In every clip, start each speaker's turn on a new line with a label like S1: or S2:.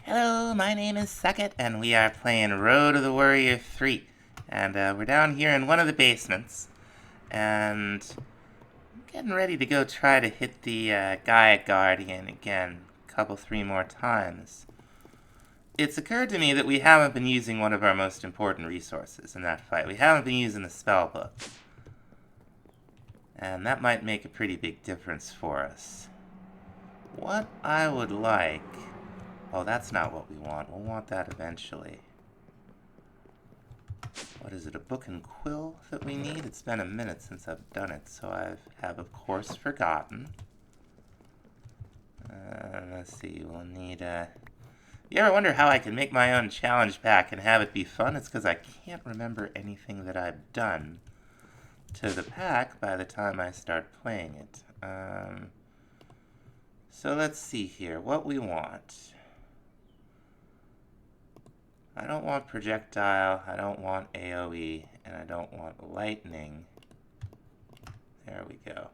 S1: Hello, my name is Suckit, and we are playing Road of the Worrier 3. And we're down here in one of the basements, and I'm getting ready to go try to hit the Gaia Guardian again, three more times. It's occurred to me that we haven't been using one of our most important resources in that fight. We haven't been using the spell book. And that might make a pretty big difference for us. What I would like... Oh, that's not what we want. We'll want that eventually. What is it, a book and quill that we need? It's been a minute since I've done it, so I have, of course, forgotten. Let's see, we'll need a... You ever wonder how I can make my own challenge pack and have it be fun? It's because I can't remember anything that I've done to the pack by the time I start playing it. So let's see here, what we want. I don't want projectile, I don't want AoE, and I don't want lightning. There we go.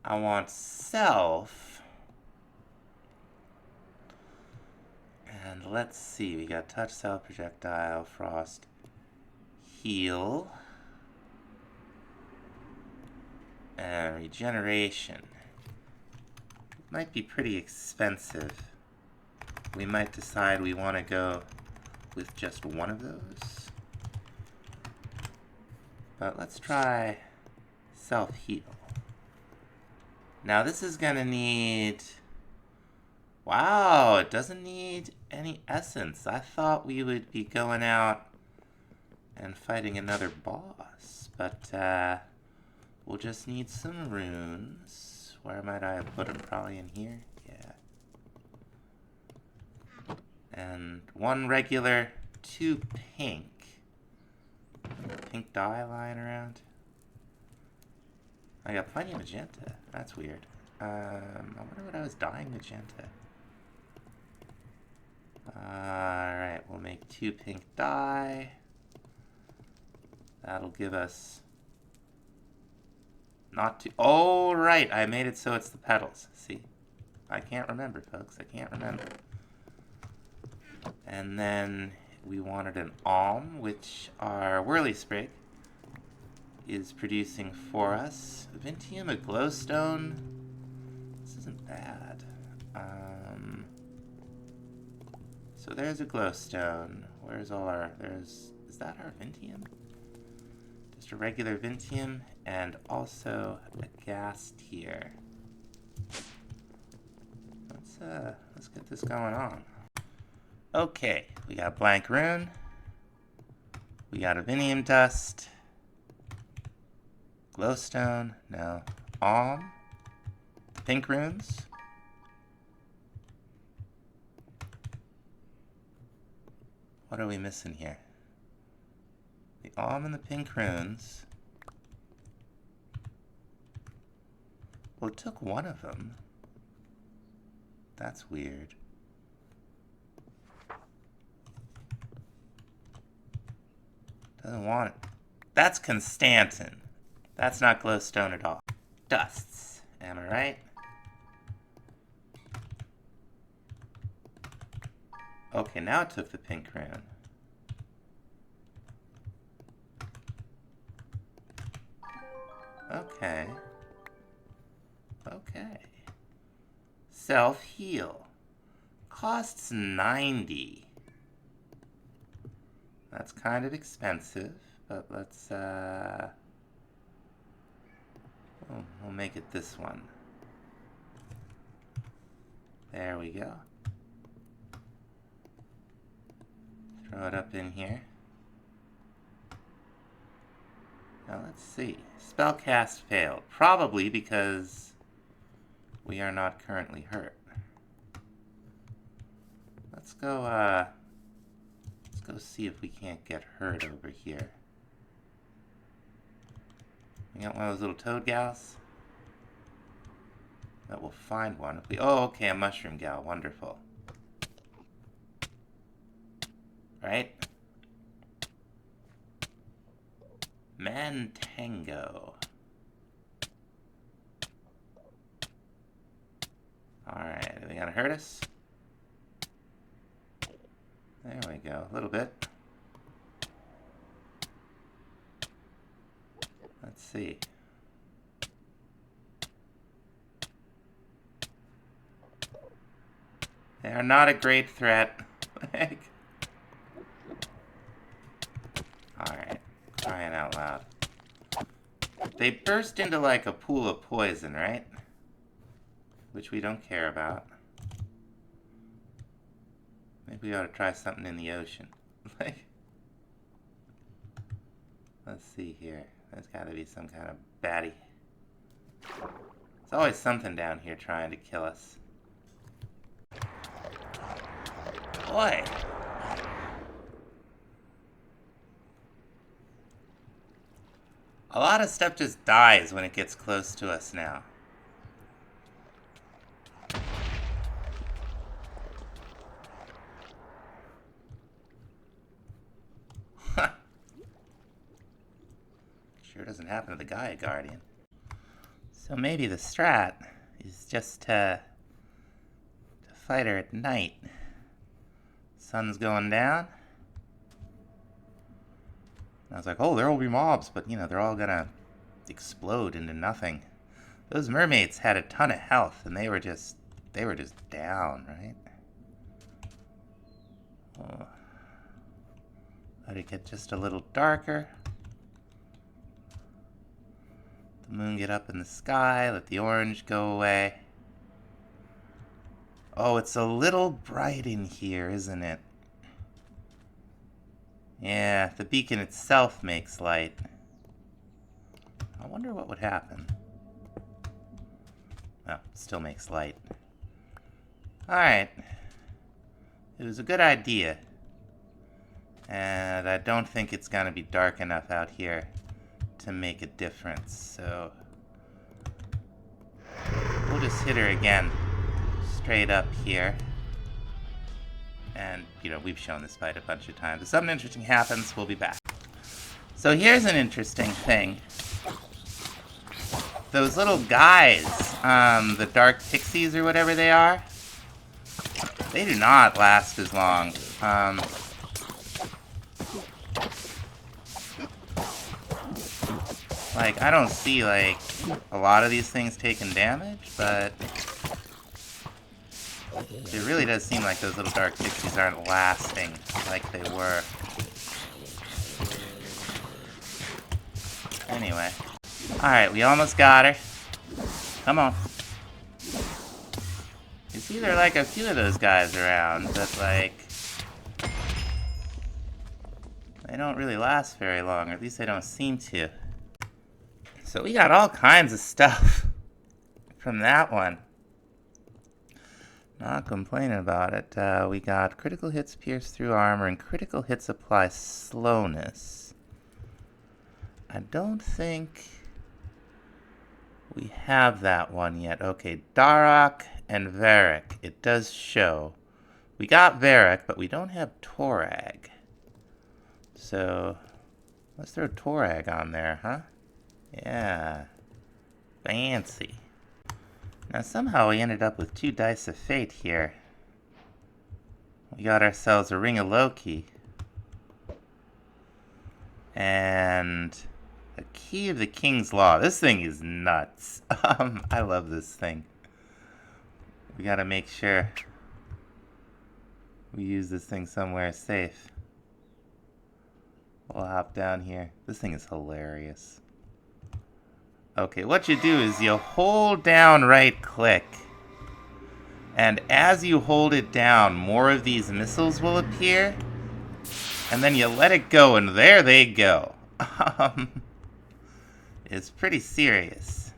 S1: I want self. And let's see, we got touch, self, projectile, frost, heal, and regeneration. Might be pretty expensive. We might decide we want to go with just one of those. But let's try self-heal. Now this is gonna need... Wow, it doesn't need any essence. I thought we would be going out and fighting another boss. But we'll just need some runes. Where might I have put them? Probably in here? Yeah. And one regular, two pink. Pink dye lying around. I got plenty of magenta. That's weird. I wonder what I was dyeing magenta. Alright, we'll make two pink dye. That'll give us... Not two... Oh, right! I made it so it's the petals. See? I can't remember, folks. I can't remember. And then we wanted an alm, which our whirly sprig is producing for us. Vintium, a glowstone. This isn't bad. So there's a glowstone. Where's all our... Is that our Vintium? Just a regular Vintium, and also a gas tier. Let's get this going on. Okay, we got blank rune. We got a Vinium dust. Glowstone, no. Alm. Pink runes. What are we missing here? The alm and the pink runes. Well, it took one of them. That's weird. Doesn't want it. That's Constantin. That's not glowstone at all. Dusts. Am I right? Okay, now it took the pink rune. Okay. Okay. Self-heal. Costs 90. That's kind of expensive, but let's, we'll make it this one. There we go. Throw it up in here. Now let's see. Spellcast failed. Probably because we are not currently hurt. Let's go see if we can't get hurt over here. We got one of those little toad gals? That we'll find one if we... Oh, okay, a mushroom gal. Wonderful. Right? Mantango. Alright, are they gonna hurt us? There we go, a little bit. Let's see. They are not a great threat. Alright, crying out loud. They burst into like a pool of poison, right? Which we don't care about. Maybe we ought to try something in the ocean. Let's see here. There's got to be some kind of baddie. There's always something down here trying to kill us. Boy! A lot of stuff just dies when it gets close to us now. Huh. Sure doesn't happen to the Gaia Guardian. So maybe the strat is just to fight her at night. Sun's going down. I was like, oh, there will be mobs, but you know, they're all gonna explode into nothing. Those mermaids had a ton of health, and they were just down, right? Oh. Let it get just a little darker. The moon get up in the sky, let the orange go away. Oh, it's a little bright in here, isn't it? Yeah, the beacon itself makes light. I wonder what would happen. Oh, still makes light. Alright. It was a good idea. And I don't think it's gonna be dark enough out here to make a difference, so we'll just hit her again. Straight up here. And, you know, we've shown this fight a bunch of times. If something interesting happens, we'll be back. So here's an interesting thing. Those little guys, the dark pixies or whatever they are, they do not last as long. Like, I don't see, like, a lot of these things taking damage, but it really does seem like those little dark pixies aren't lasting like they were. Anyway. Alright, we almost got her. Come on. You see, there are like a few of those guys around, but like, they don't really last very long, or at least they don't seem to. So we got all kinds of stuff from that one. Not complaining about it. We got critical hits pierce through armor and critical hits apply slowness. I don't think we have that one yet. Okay, Darok and Varric. It does show. We got Varric, but we don't have Torag. So let's throw Torag on there, huh? Yeah. Fancy. Now somehow we ended up with 2 dice of fate here. We got ourselves a ring of Loki. And a key of the King's Law. This thing is nuts. I love this thing. We gotta make sure we use this thing somewhere safe. We'll hop down here. This thing is hilarious. Okay, what you do is you hold down right click. And as you hold it down, more of these missiles will appear. And then you let it go, and there they go. It's pretty serious.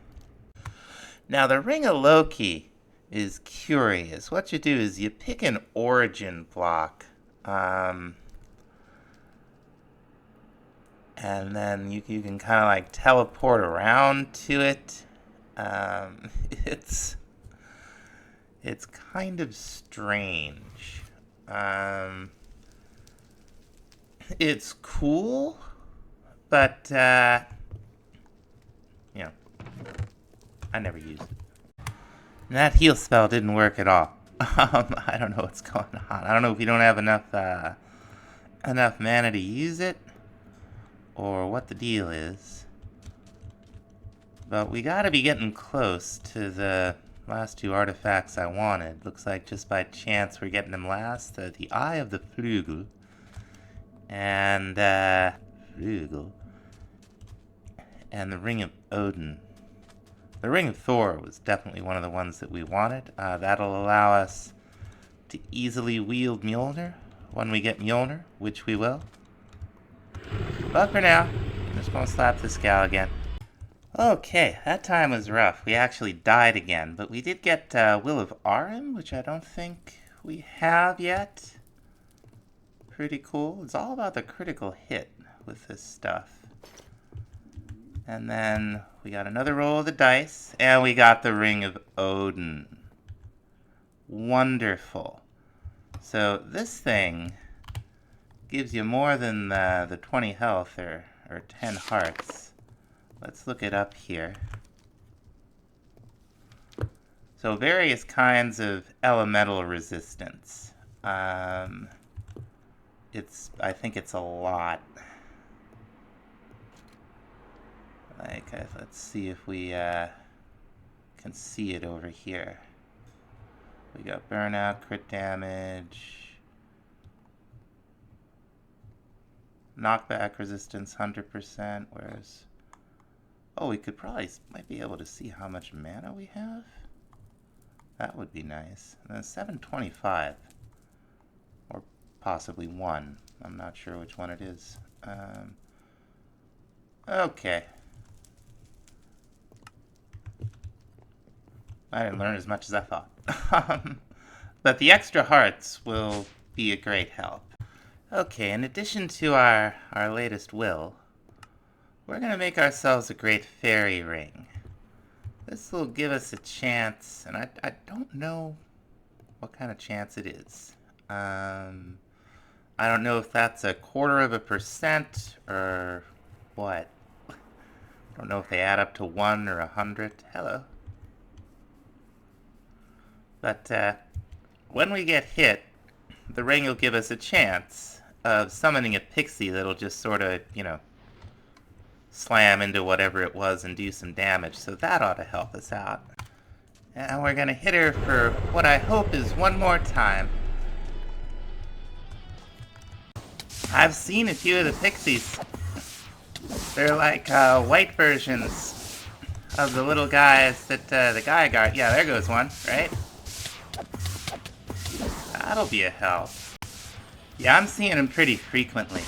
S1: Now, the Ring of Loki is curious. What you do is you pick an origin block. And then you can kind of like teleport around to it. It's kind of strange. It's cool, but you know, I never used it. And that heal spell didn't work at all. I don't know what's going on. I don't know if we don't have enough mana to use it, or what the deal is. But we gotta be getting close to the last two artifacts I wanted. Looks like just by chance we're getting them last. The Eye of the Flügel. And, Flügel. And the Ring of Odin. The Ring of Thor was definitely one of the ones that we wanted. That'll allow us to easily wield Mjolnir when we get Mjolnir, which we will. But for now, I'm just gonna slap this gal again. Okay, that time was rough. We actually died again, but we did get Will of Arim, which I don't think we have yet. Pretty cool. It's all about the critical hit with this stuff. And then we got another roll of the dice, and we got the Ring of Odin. Wonderful. So this thing gives you more than the 20 health or 10 hearts. Let's look it up here. So various kinds of elemental resistance. I think it's a lot. Like, let's see if we can see it over here. We got burnout, crit damage, knockback resistance 100%, whereas... Oh, we might be able to see how much mana we have. That would be nice. And then 725. Or possibly 1. I'm not sure which one it is. Okay. I didn't learn as much as I thought. But the extra hearts will be a great help. Okay, in addition to our latest will, we're going to make ourselves a great fairy ring. This will give us a chance, and I don't know what kind of chance it is. I don't know if that's 0.25% or what. I don't know if they add up to 1 or 100. Hello. But when we get hit, the ring will give us a chance of summoning a pixie that'll just sort of, slam into whatever it was and do some damage. So that ought to help us out. And we're going to hit her for what I hope is one more time. I've seen a few of the pixies. They're like white versions of the little guys that the guy got. Yeah, there goes one, right? That'll be a help. Yeah, I'm seeing them pretty frequently.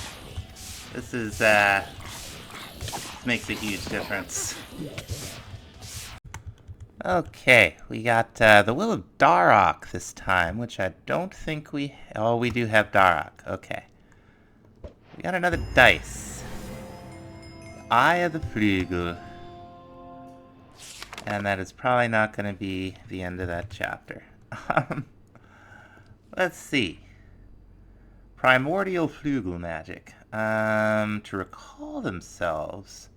S1: This makes a huge difference. Okay, we got the Will of Darok this time, which I don't think we... Oh, we do have Darok. Okay. We got another dice. Eye of the Flügel. And that is probably not going to be the end of that chapter. Let's see. Primordial Flügel magic. To recall themselves,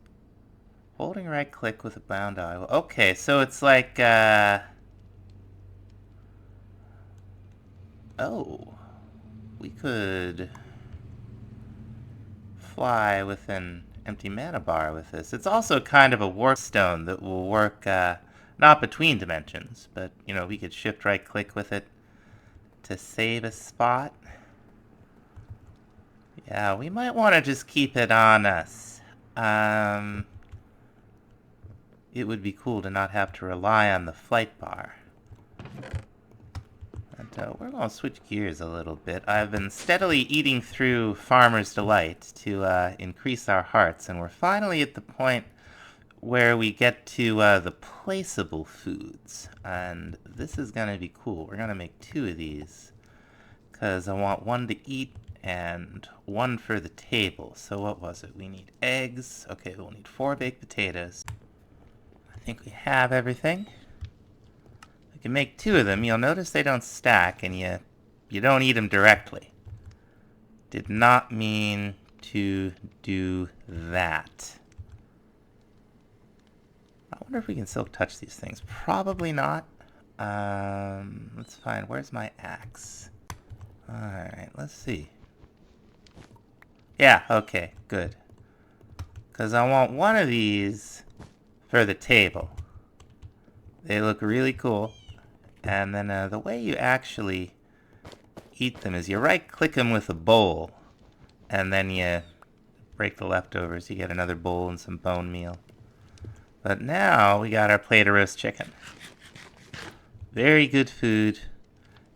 S1: holding right click with a bound eye. Okay, so it's like, oh, we could fly with an empty mana bar with this. It's also kind of a warp stone that will work, not between dimensions, but, we could shift right click with it to save a spot. Yeah, we might want to just keep it on us. It would be cool to not have to rely on the flight bar. But we're going to switch gears a little bit. I've been steadily eating through Farmer's Delight to increase our hearts, and we're finally at the point where we get to the placeable foods. And this is going to be cool. We're going to make 2 of these, because I want 1 to eat and 1 for the table. So what was it? We need eggs. Okay, we'll need 4 baked potatoes. I think we have everything. We can make 2 of them. You'll notice they don't stack, and you don't eat them directly. Did not mean to do that. I wonder if we can silk touch these things. Probably not. Let's find, where's my axe? Alright, let's see. Yeah, okay, good. Because I want one of these for the table. They look really cool. And then the way you actually eat them is you right-click them with a bowl. And then you break the leftovers. You get another bowl and some bone meal. But now we got our plate of roast chicken. Very good food.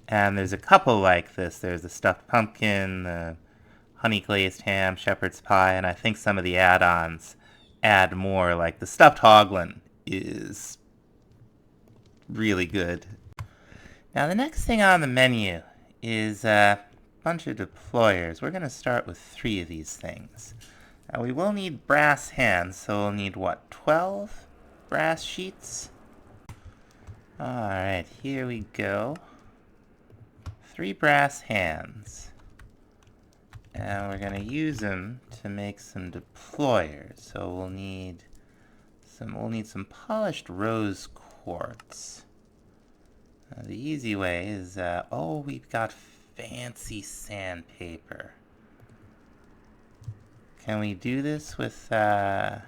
S1: And there's a couple like this. There's the stuffed pumpkin, the honey glazed ham, shepherd's pie, and I think some of the add-ons add more, like the stuffed hoglin is really good. Now the next thing on the menu is a bunch of deployers. We're going to start with 3 of these things. Now we will need brass hands, so we'll need what, 12 brass sheets? Alright, here we go. 3 brass hands. And we're going to use them to make some deployers. So we'll need some polished rose quartz. The easy way is, oh, we've got fancy sandpaper. Can we do this with, yeah,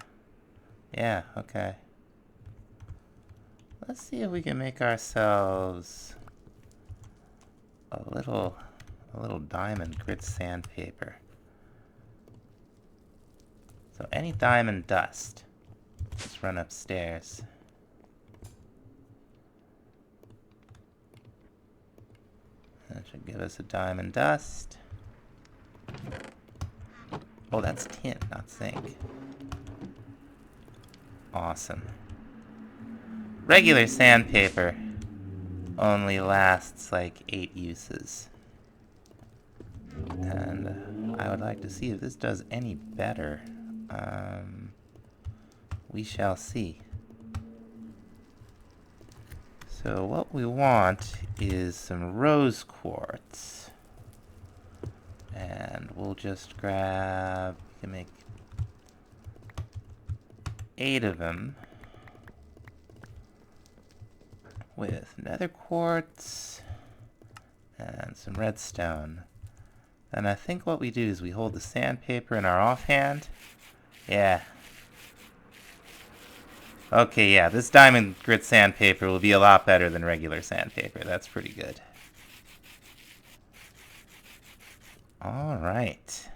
S1: okay. Let's see if we can make ourselves a little diamond grit sandpaper. So any diamond dust, let's run upstairs. That should give us a diamond dust. Oh, that's tin, not zinc. Awesome. Regular sandpaper only lasts like 8 uses. And I would like to see if this does any better. We shall see. So what we want is some rose quartz. And we'll just grab, we can make 8 of them with nether quartz and some redstone. And I think what we do is we hold the sandpaper in our offhand. Yeah. Okay, yeah, this diamond grit sandpaper will be a lot better than regular sandpaper. That's pretty good. Alright.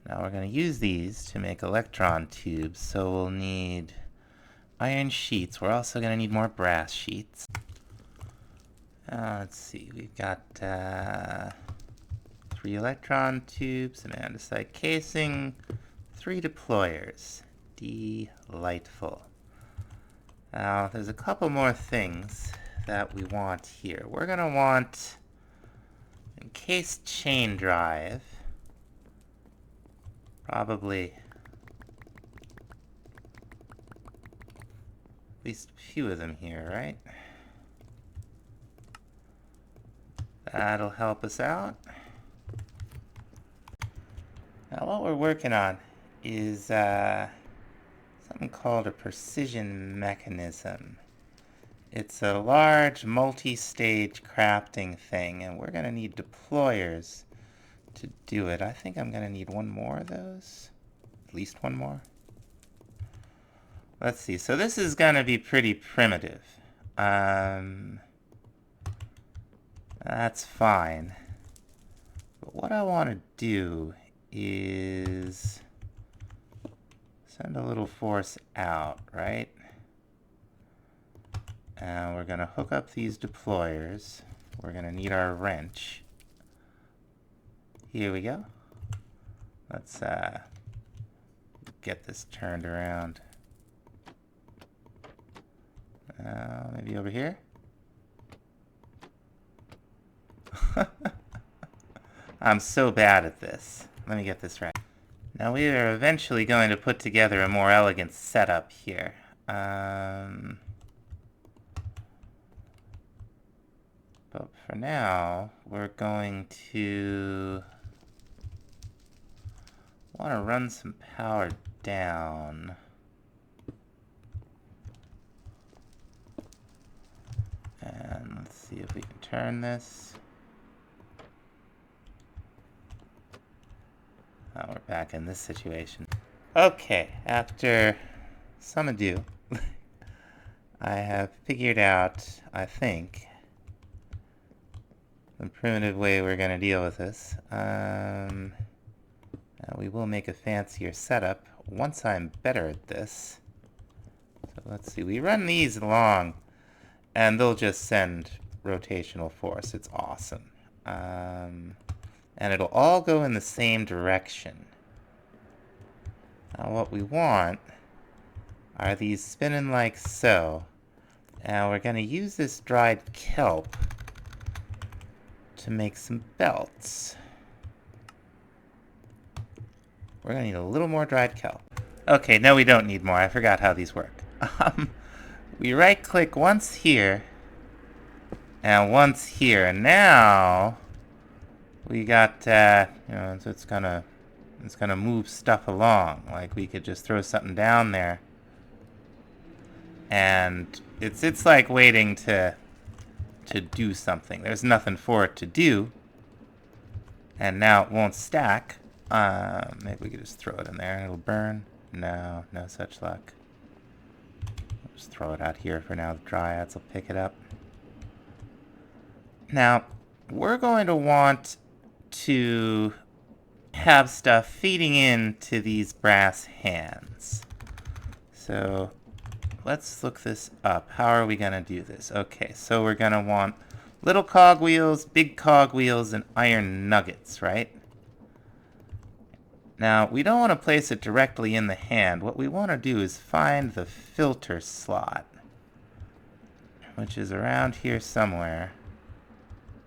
S1: Now we're going to use these to make electron tubes, so we'll need iron sheets. We're also going to need more brass sheets. Let's see, we've got 3 electron tubes, an andesite casing, 3 deployers. Delightful. Now, there's a couple more things that we want here. We're going to want encased chain drive. Probably at least a few of them here, right? That'll help us out. Now what we're working on is something called a precision mechanism. It's a large multi-stage crafting thing, and we're going to need deployers to do it. I think I'm going to need 1 more of those. At least 1 more. Let's see. So this is going to be pretty primitive. That's fine. But what I want to do is send a little force out, right? And we're going to hook up these deployers. We're going to need our wrench. Here we go. Let's get this turned around. Maybe over here? I'm so bad at this. Let me get this right. Now we are eventually going to put together a more elegant setup here. But for now, we're going to want to run some power down. see if we can turn this. Oh, we're back in this situation. Okay, after some ado, I have figured out, I think, the primitive way we're going to deal with this. Now we will make a fancier setup once I'm better at this. So let's see, we run these along, and they'll just send rotational force. It's awesome. And it'll all go in the same direction. Now what we want are these spinning like so. Now we're going to use this dried kelp to make some belts. We're going to need a little more dried kelp. Okay, no, we don't need more. I forgot how these work. We right-click once here and once here, and now we got, you know, so it's gonna move stuff along. Like we could just throw something down there, and it's like waiting to do something. There's nothing for it to do, and now it won't stack. Maybe we could just throw it in there and it'll burn. No such luck. We'll just throw it out here for now. The dryads will pick it up. Now, we're going to want to have stuff feeding into these brass hands. So let's look this up. How are we going to do this? Okay, so we're going to want little cogwheels, big cogwheels, and iron nuggets, right? Now, we don't want to place it directly in the hand. What we want to do is find the filter slot, which is around here somewhere.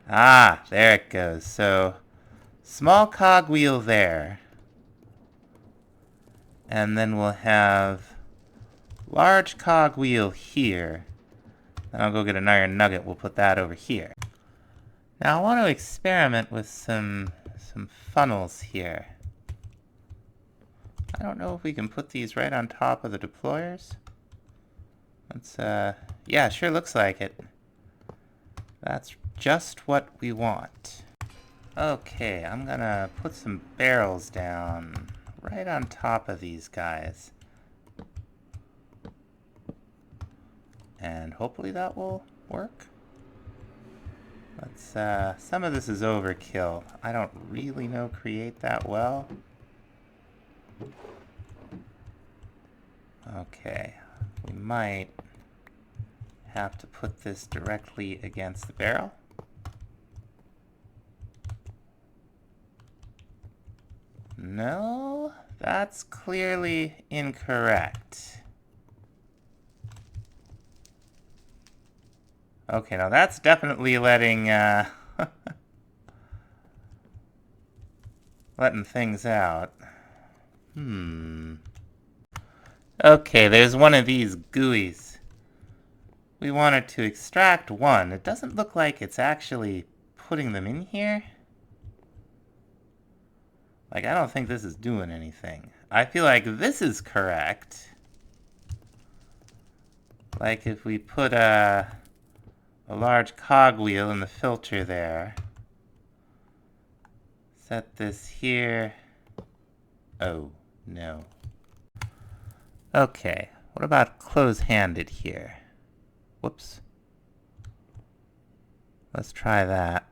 S1: Ah, there it goes. So, small cogwheel there. And then we'll have large cogwheel here. Then I'll go get an iron nugget. We'll put that over here. Now, I want to experiment with some funnels here. I don't know if we can put these right on top of the deployers. Let's, yeah, sure looks like it. That's just what we want. Okay, I'm gonna put some barrels down right on top of these guys. And hopefully that will work. Let's, some of this is overkill. I don't really know Create that well. Okay, we might have to put this directly against the barrel. No, that's clearly incorrect. Okay, now that's definitely letting letting things out. Okay, there's one of these GUIs. We wanted to extract one. It doesn't look like it's actually putting them in here. Like, I don't think this is doing anything. I feel like this is correct. Like if we put a large cogwheel in the filter there. Set this here. Oh, no. Okay, what about close-handed here? Whoops. Let's try that.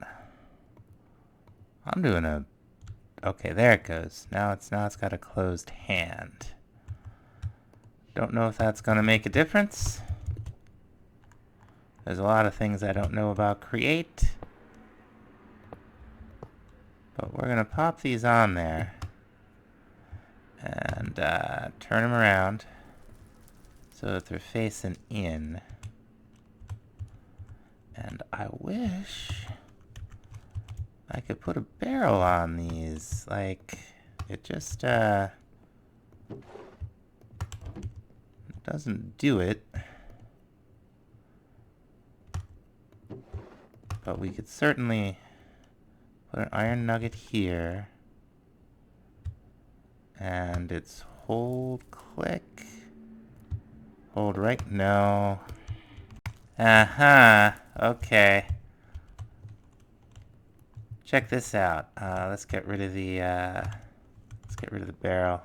S1: I'm doing a... Okay, there it goes. Now it's got a closed hand. Don't know if that's going to make a difference. There's a lot of things I don't know about Create. But we're going to pop these on there. And turn them around so that they're facing in. And I wish I could put a barrel on these. Like, it just doesn't do it. But we could certainly put an iron nugget here. And it's hold, click, hold right, no. Okay. Check this out. Let's get rid of the barrel.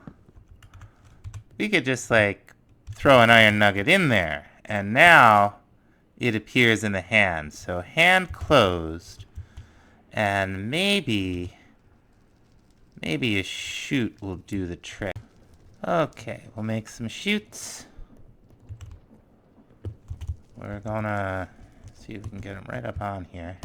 S1: We could just like throw an iron nugget in there, and now it appears in the hand. So hand closed, and maybe a chute will do the trick. Okay, we'll make some chutes. We're gonna see if we can get them right up on here.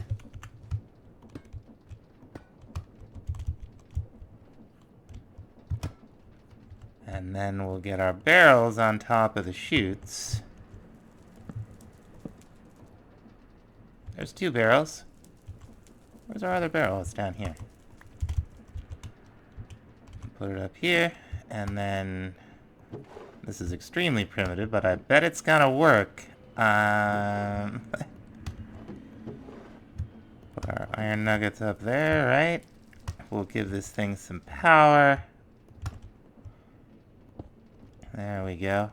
S1: And then we'll get our barrels on top of the chutes. There's 2 barrels. Where's our other barrel? It's down here. Put it up here, and then this is extremely primitive, but I bet it's gonna work. Put our iron nuggets up there, right? We'll give this thing some power. There we go.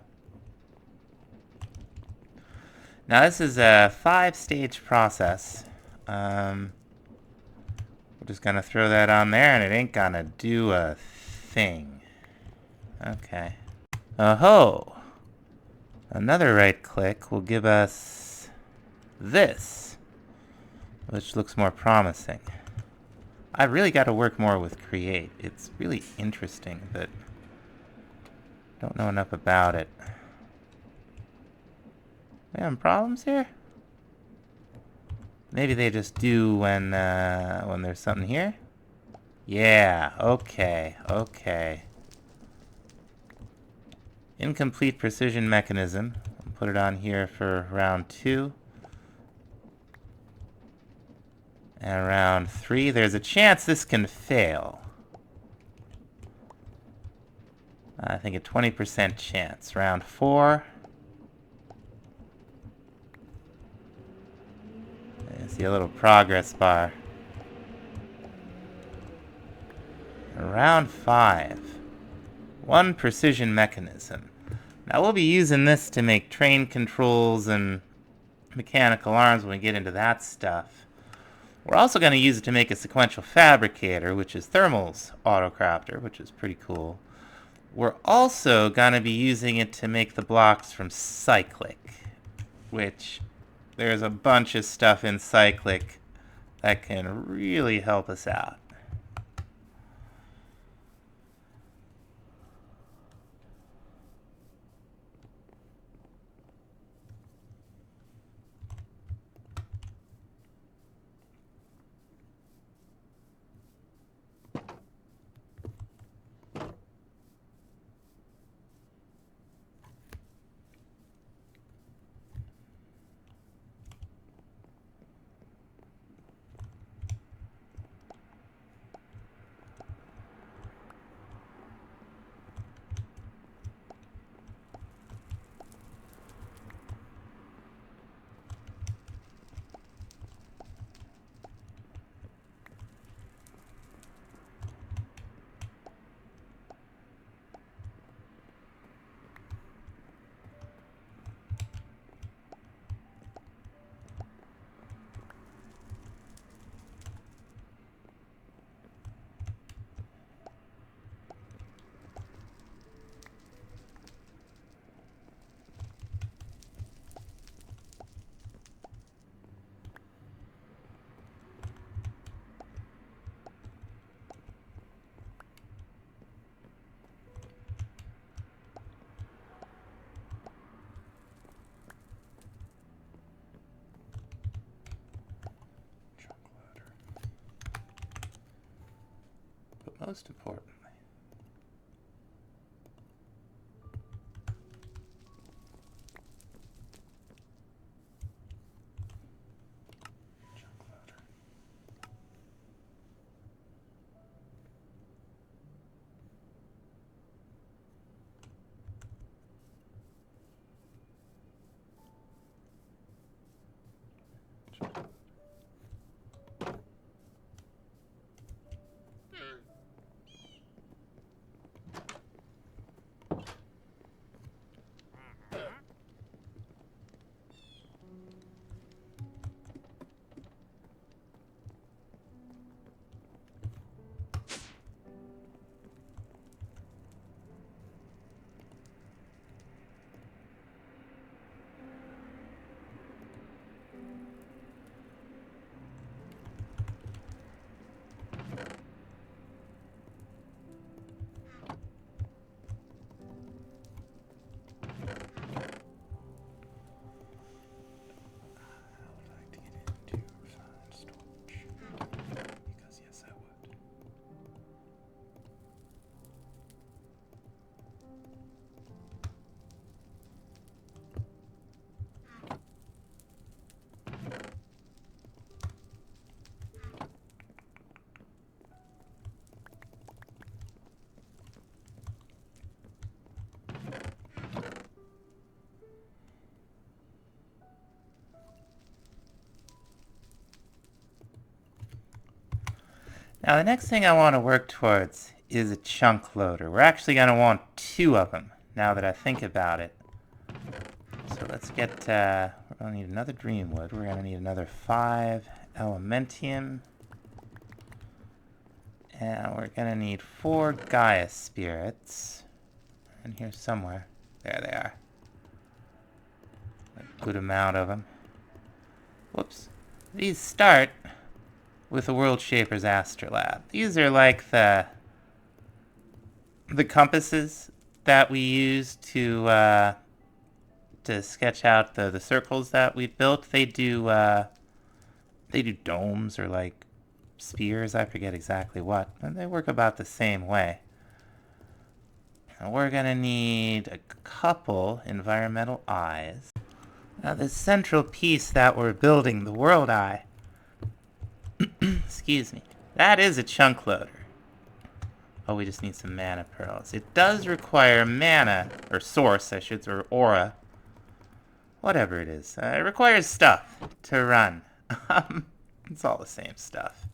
S1: Now this is a 5-stage process. We're just gonna throw that on there and it ain't gonna do a thing. Okay. Oh-ho! Another right click will give us this, which looks more promising. I've really got to work more with create. It's really interesting, but don't know enough about it. We having problems here? Maybe they just do when there's something here? Yeah, okay. Incomplete precision mechanism. I'll put it on here for round 2. And round 3, there's a chance this can fail. I think a 20% chance. Round 4. I see a little progress bar. Round 5. 1 precision mechanism. Now we'll be using this to make train controls and mechanical arms when we get into that stuff. We're also going to use it to make a sequential fabricator, which is Thermal's autocrafter, which is pretty cool. We're also going to be using it to make the blocks from Cyclic, which there's a bunch of stuff in Cyclic that can really help us out. But most importantly, Now the next thing I want to work towards is a chunk loader. We're actually going to want 2 of them, now that I think about it. So let's get, we're going to need another Dreamwood. We're going to need another 5 Elementium. And we're going to need 4 Gaia Spirits. In here somewhere. There they are. A good amount of them. Whoops. These start with the World Shaper's Astrolab. These are like the compasses that we use to sketch out the circles that we've built. They do domes or like spheres, I forget exactly what, and they work about the same way. Now we're gonna need a couple environmental eyes. Now this central piece that we're building, the world eye, excuse me, that is a chunk loader. Oh, we just need some mana pearls. It does require mana, or source, I should say, or aura. Whatever it is. It requires stuff to run. It's all the same stuff.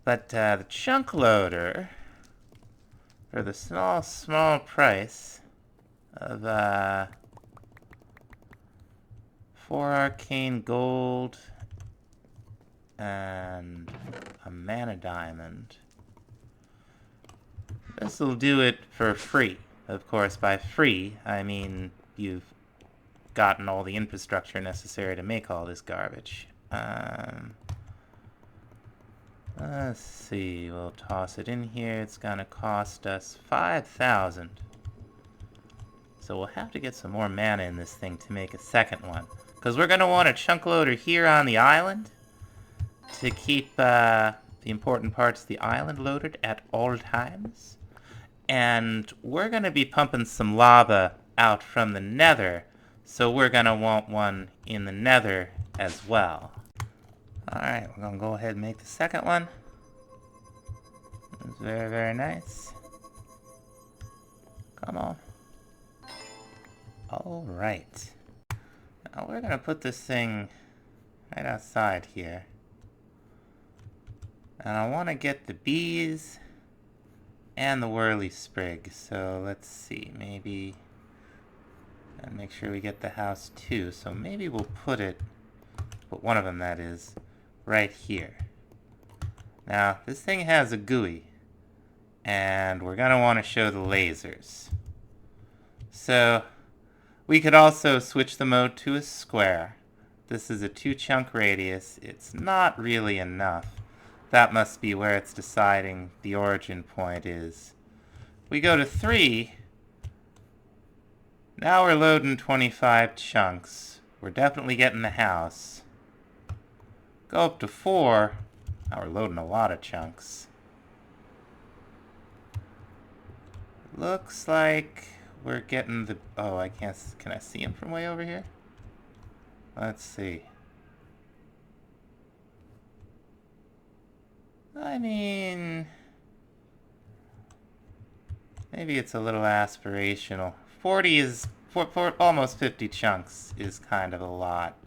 S1: But the chunk loader, for the small price of 4 arcane gold and a mana diamond. This will do it for free. Of course, by free, I mean you've gotten all the infrastructure necessary to make all this garbage. Let's see, we'll toss it in here. It's gonna cost us 5,000. So we'll have to get some more mana in this thing to make a second one. Because we're gonna want a chunk loader here on the island to keep the important parts of the island loaded at all times. And we're gonna be pumping some lava out from the Nether, so we're gonna want one in the Nether as well. Alright, we're gonna go ahead and make the second one. It's very, very nice. Come on. Alright. Now we're gonna put this thing right outside here. And I want to get the bees and the whirly sprig. So let's see, maybe, and make sure we get the house too. So maybe we'll put one of them, that is, right here. Now this thing has a GUI, and we're gonna want to show the lasers. So we could also switch the mode to a square. This is a 2 chunk radius. It's not really enough. That must be where it's deciding the origin point is. We go to 3. Now we're loading 25 chunks. We're definitely getting the house. Go up to 4. Now we're loading a lot of chunks. Looks like we're getting the... Oh, I can't... Can I see him from way over here? Let's see. I mean, maybe it's a little aspirational. 40 is, for almost 50 chunks is kind of a lot.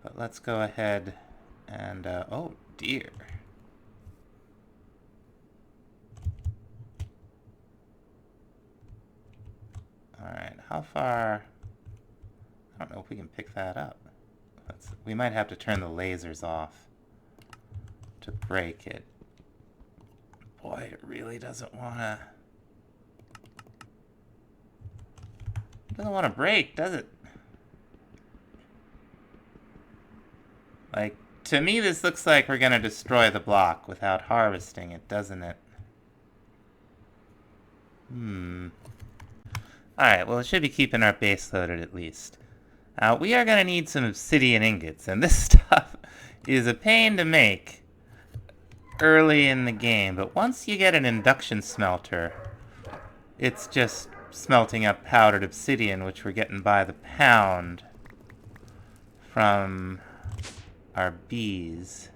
S1: But let's go ahead and, oh dear. Alright, how far? I don't know if we can pick that up. We might have to turn the lasers off to break it. Boy, it really doesn't want to break, does it? Like, to me this looks like we're gonna destroy the block without harvesting it, doesn't it? Alright, well it should be keeping our base loaded at least. We are gonna need some obsidian ingots, and this stuff is a pain to make early in the game, but once you get an induction smelter, it's just smelting up powdered obsidian, which we're getting by the pound from our bees.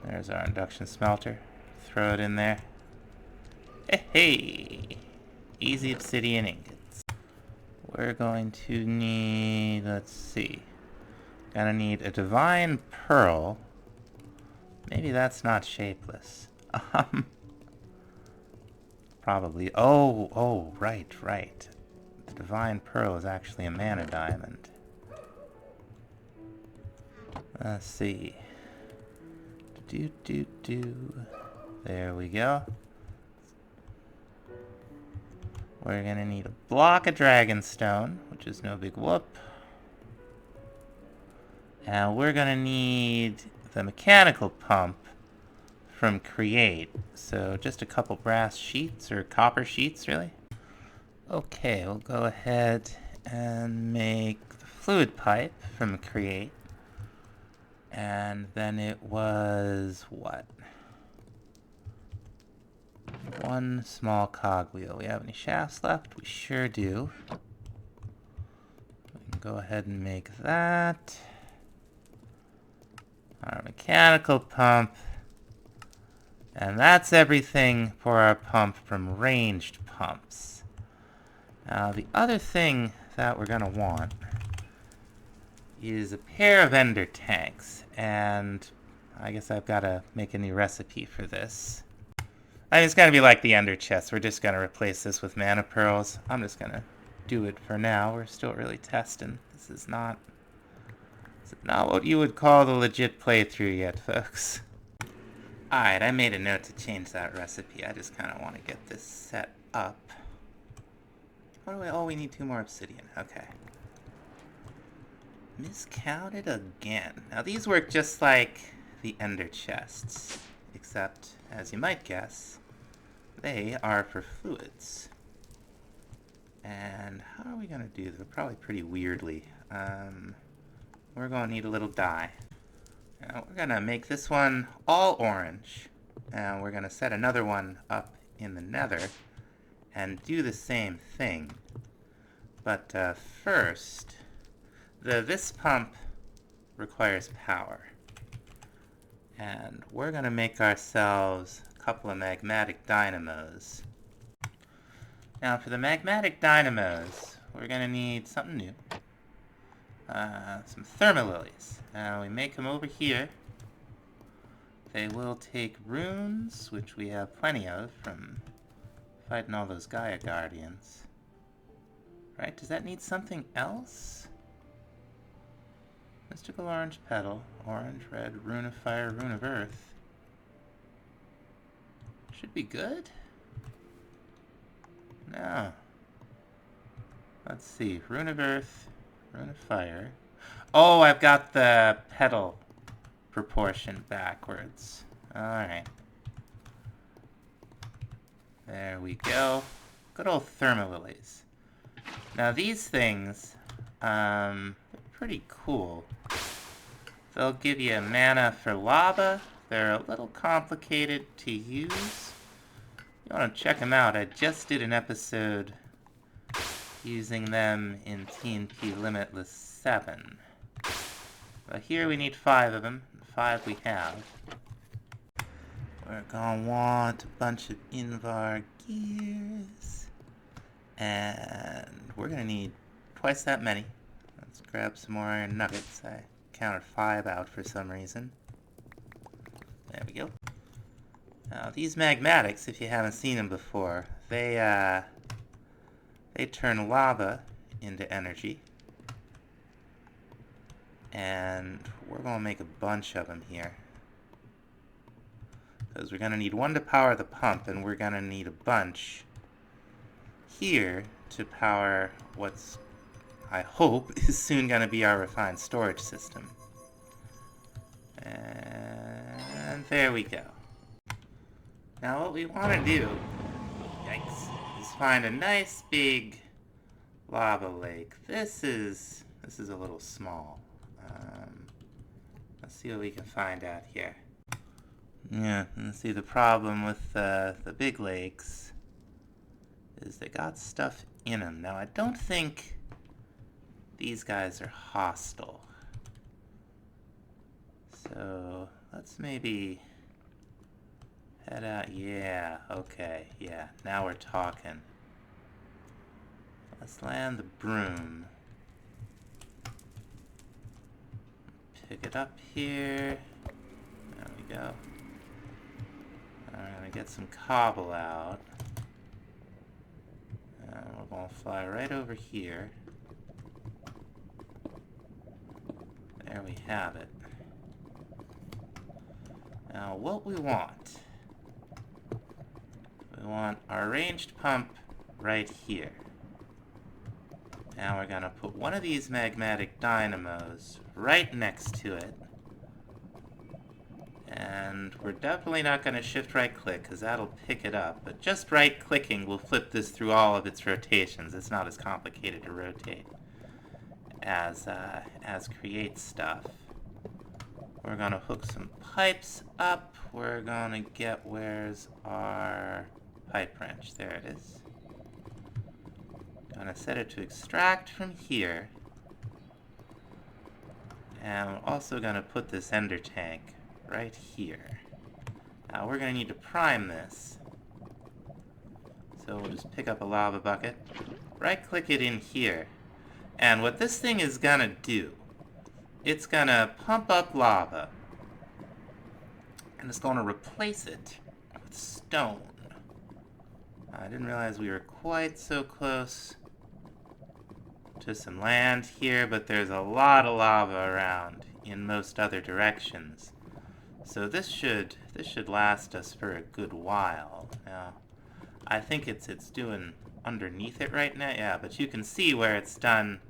S1: There's our induction smelter. Throw it in there. Hey! Easy obsidian ingots. We're going to need, let's see, Gonna need a divine pearl. Maybe that's not shapeless. Probably. Oh, right. The divine pearl is actually a mana diamond. Let's see. There we go. We're gonna need a block of dragonstone, which is no big whoop. And we're gonna need the mechanical pump from Create. So just a couple brass sheets, or copper sheets, really. Okay, we'll go ahead and make the fluid pipe from Create. And then it was, what? One small cogwheel. We have any shafts left? We sure do. We can go ahead and make that. Our mechanical pump. And that's everything for our pump from ranged pumps. Now, the other thing that we're going to want is a pair of ender tanks. And I guess I've got to make a new recipe for this. I mean, it's going to be like the ender chest. We're just going to replace this with mana pearls. I'm just going to do it for now. We're still really testing. This is not what you would call the legit playthrough yet, folks. Alright, I made a note to change that recipe. I just kind of want to get this set up. We need 2 more obsidian. Okay. Miscounted again. Now, these work just like the ender chests. Except, as you might guess, they are for fluids. And how are we going to do this? Probably pretty weirdly. We're going to need a little dye. Now we're going to make this one all orange. And we're going to set another one up in the Nether and do the same thing. But first, this pump requires power. And we're going to make ourselves a couple of magmatic dynamos. Now for the magmatic dynamos, we're going to need something new. Some thermalilies. Now we make them over here. They will take runes, which we have plenty of from fighting all those Gaia Guardians. Right, does that need something else? Mystical orange petal, orange, red, rune of fire, rune of earth. Should be good? No. Let's see, rune of earth, rune of fire. Oh, I've got the petal proportion backwards. Alright. There we go. Good old thermalilies. Now these things, pretty cool. They'll give you mana for lava. They're a little complicated to use. You want to check them out. I just did an episode using them in TNT Limitless 7. But here we need 5 of them. 5 we have. We're gonna want a bunch of Invar gears. And we're gonna need twice that many. Let's grab some more iron nuggets. I counted 5 out for some reason. There we go. Now these magmatics, if you haven't seen them before, they turn lava into energy. And we're gonna make a bunch of them here. Because we're gonna need one to power the pump, and we're gonna need a bunch here to power what's, I hope, is soon gonna be our refined storage system. And there we go. Now what we want to do, yikes, is find a nice big lava lake. This is a little small. Let's see what we can find out here. Yeah, and see the problem with the big lakes is they got stuff in them. Now I don't think these guys are hostile. So let's maybe head out. Yeah, okay, yeah, now we're talking. Let's land the broom. pick it up here. There we go. I'm gonna get some cobble out. And we're gonna fly right over here. There we have it. Now what we want our ranged pump right here. Now we're gonna put one of these magmatic dynamos right next to it. And we're definitely not gonna shift right click because that'll pick it up, but just right clicking will flip this through all of its rotations. It's not as complicated to rotate as create stuff. We're gonna hook some pipes up. We're gonna get, where's our pipe wrench? There it is. Gonna set it to extract from here. And we're also gonna put this ender tank right here. Now we're gonna need to prime this. So we'll just pick up a lava bucket, right click it in here. And what this thing is gonna do, it's gonna pump up lava. And it's gonna replace it with stone. I didn't realize we were quite so close to some land here, but there's a lot of lava around in most other directions. So this should last us for a good while. Now, I think it's doing underneath it right now. Yeah, but you can see where it's done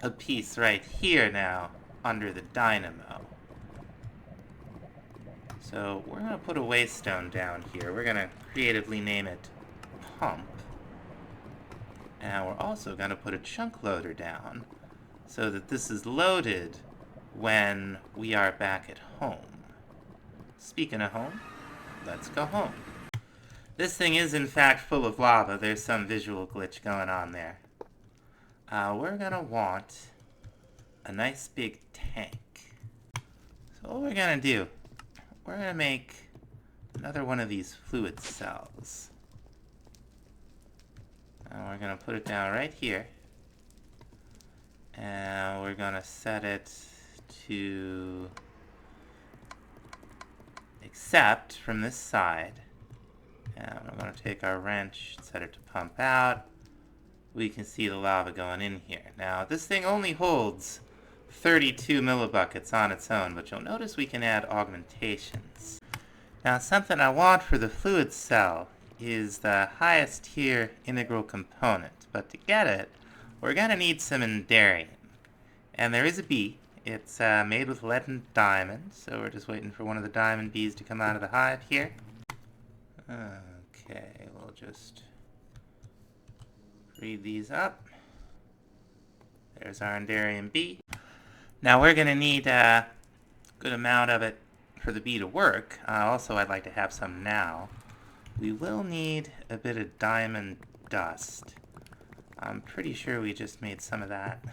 S1: a piece right here now under the dynamo. So we're gonna put a waystone down here. We're gonna creatively name it Pump. And we're also gonna put a chunk loader down so that this is loaded when we are back at home. Speaking of home, let's go home. This thing is in fact full of lava. There's some visual glitch going on there. We're gonna want a nice big tank. So what we're gonna do, we're gonna make another one of these fluid cells. And we're gonna put it down right here. And we're gonna set it to accept from this side. And we're gonna take our wrench, set it to pump out. We can see the lava going in here. Now, this thing only holds 32 millibuckets on its own, but you'll notice we can add augmentations. Now, something I want for the fluid cell is the highest tier integral component, but to get it, we're gonna need some Enderium. And there is a bee. It's made with lead and diamond, so we're just waiting for one of the diamond bees to come out of the hive here. Okay, we'll just read these up. There's our Enderium bee. Now we're gonna need a good amount of it for the bee to work. Also, I'd like to have some now. We will need a bit of diamond dust. I'm pretty sure we just made some of that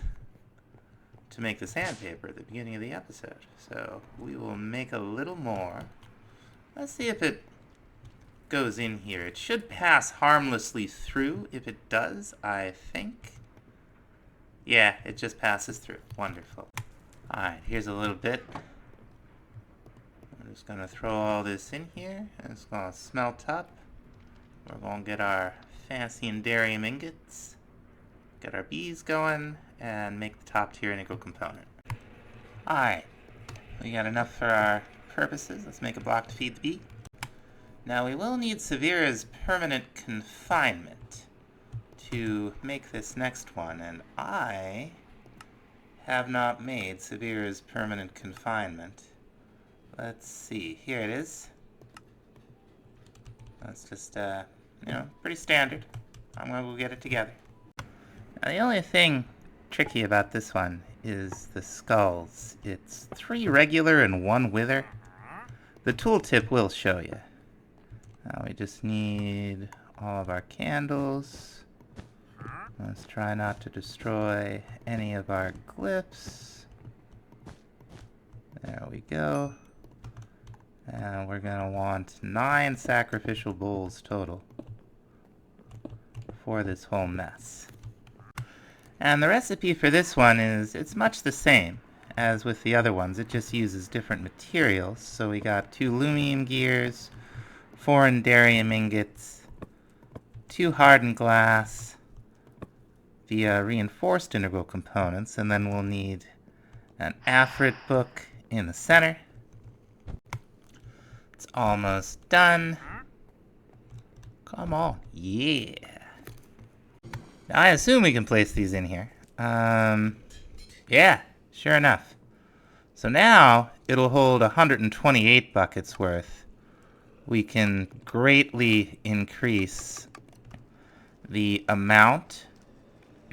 S1: to make the sandpaper at the beginning of the episode. So we will make a little more. Let's see if it goes in here. It should pass harmlessly through. If it does, I think. Yeah, it just passes through. Wonderful. Alright, here's a little bit. I'm just going to throw all this in here, and it's going to smelt up. We're going to get our fancy Enderium ingots, get our bees going, and make the top tier integral component. Alright, we got enough for our purposes. Let's make a block to feed the bee. Now we will need Severa's permanent confinement to make this next one, and I have not made Severa's permanent confinement. Let's see, here it is. That's just, pretty standard. I'm gonna go get it together. Now the only thing tricky about this one is the skulls. It's 3 regular and 1 wither. The tooltip will show you. Now we just need all of our candles. Let's try not to destroy any of our glyphs. There we go. And we're gonna want 9 sacrificial bowls total for this whole mess. And the recipe for this one is, it's much the same as with the other ones. It just uses different materials. So we got 2 lumium gears, 4 enderium ingots, 2 hardened glass, the reinforced integral components, and then we'll need an Afrit book in the center. It's almost done. Come on. Yeah. Now, I assume we can place these in here. Yeah, sure enough. So now it'll hold 128 buckets worth. We can greatly increase the amount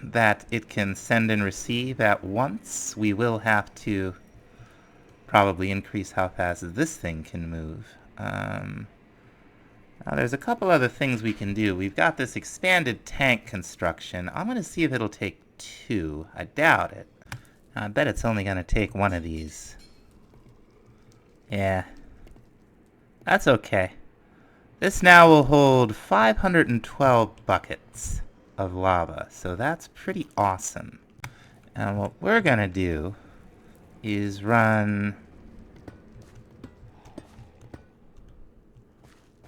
S1: that it can send and receive at once. We will have to probably increase how fast this thing can move. Now there's a couple other things we can do. We've got this expanded tank construction. I'm going to see if it'll take 2. I doubt it. I bet it's only going to take 1 of these. Yeah. That's okay. This now will hold 512 buckets of lava, so that's pretty awesome. And what we're going to do is run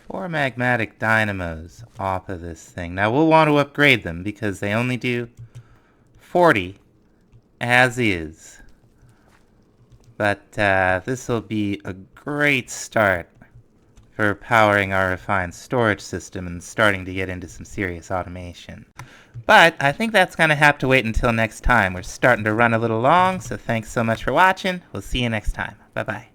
S1: 4 magmatic dynamos off of this thing. Now we'll want to upgrade them because they only do 40 as is. But this will be a great start for powering our refined storage system and starting to get into some serious automation. But I think that's going to have to wait until next time. We're starting to run a little long, so thanks so much for watching. We'll see you next time. Bye-bye.